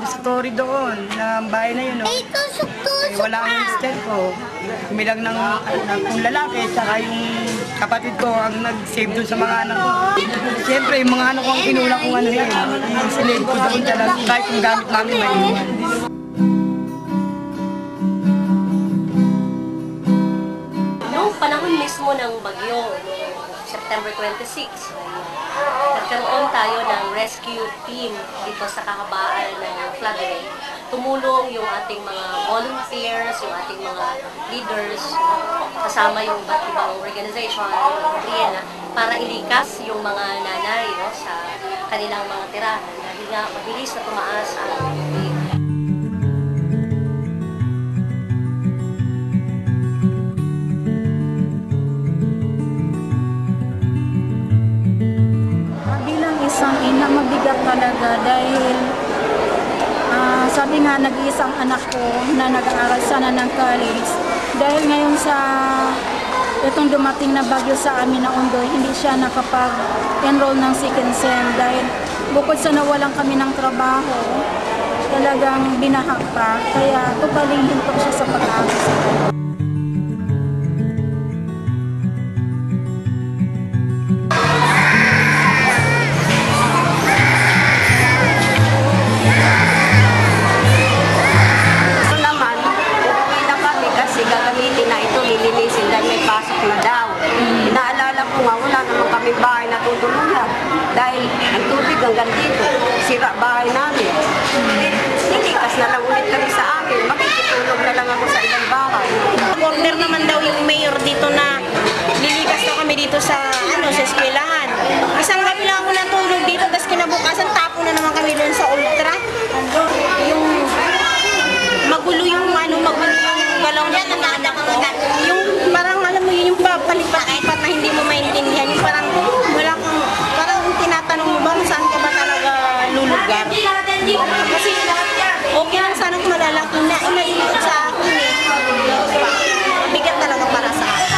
story doon, ng bahay na yun. No? Wala ang mister ko. Kami lang ng lalaki, saka yung kapatid ko ang nag-save doon sa mga anak ko. Siyempre, yung mga anak ko ang inulang kong ano yun. Yung sinave ko doon talaga, kahit yung gamit namin may iwan. Noong panahon mismo ng bagyo, September 26, nagkaroon tayo ng rescue team dito sa kahabaan ng floodway. Tumulong yung ating mga volunteers, yung ating mga leaders, kasama yung iba't ibang organization, para ilikas yung mga nanay sa kanilang mga tirahan dahil nga mabilis na tumaas ang tubig. Isang ina, mabigat talaga dahil sabi nga nag-iisang anak ko na nag-aaral sana ng college dahil ngayon sa itong dumating na bagyo sa amin na Ondoy, hindi siya nakapag-enroll ng second sem dahil bukod sa nawalan kami ng trabaho, talagang binahak pa, kaya tubaling hintok siya sa pag-aaral. Lilinisin dahil may pasok na daw. Inaalala ko nga, wala naman kami bahay na tutuluyan. Dahil ang tubig hanggang dito, sira bahay namin. Nilikas na lang ulit kami sa amin. Makikitulog na lang ako sa ibang bahay. Order naman daw yung mayor dito na lilikas na kami dito sa eskwelahan. Isang gabi lang ako natulog dito, tapos kinabukasan tapo na naman kami doon sa ultra. Yung magulo yung galaw niya, yung parang alam mo yun, yung palipat-lipat na hindi mo maintindihan, yung parang wala kang, parang tinatanong mo ba saan ka ba talaga lulugar? Kasi okay lang sana kung malalaki na inaikot sa akin eh. Bigat talaga para sa akin.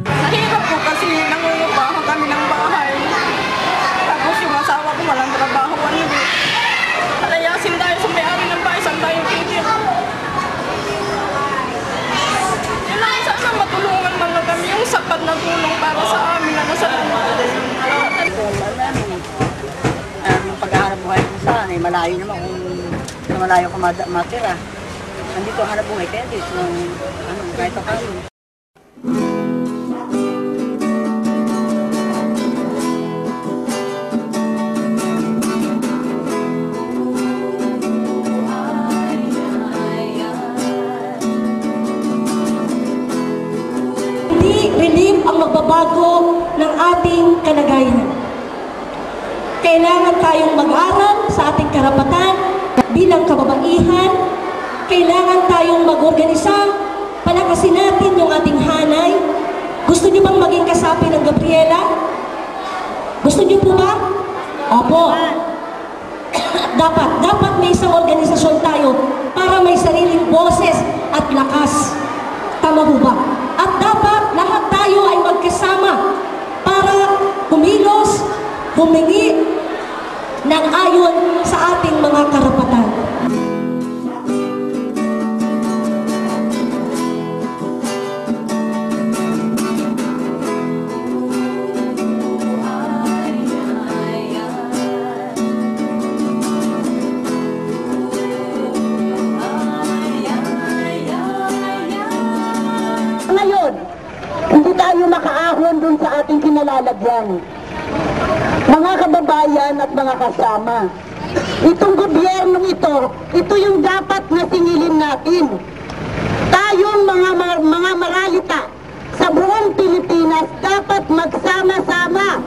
Nahirap po kasi nangungupahan kami ng bahay. Tapos yung asawa ko walang trabaho. Palayasin tayo sa may-ari ng bahay, saan tayo titir? Yun lang, sana matulungan man lang kami yung sapat na tulong para sa amin na nasa Yung pag-aarap buhay ko saan, malayo naman kung malayo ko matira. Nandito ang hanap buhay, kaya dito, kahit pa kami. Relief ang magbabago ng ating kalagayan. Kailangan tayong mag-aral sa ating karapatan bilang kababaihan. Kailangan tayong mag-organisa. Palakasin natin yung ating hanay. Gusto niyo bang maging kasapi ng Gabriela? Gusto niyo po ba? Opo. Dapat may isang organisasyon tayo para may sariling boses at lakas. Tama po ba? At dapat lahat tayo ay magkasama para kumilos, humingi ng ayon sa ating mga karapatan. Ngayon, hindi tayo makaahon dun sa ating kinalalagyan. Mga kababayan at mga kasama, itong gobyernong ito yung dapat na singilin natin. Tayong mga maralita sa buong Pilipinas dapat magsama-sama.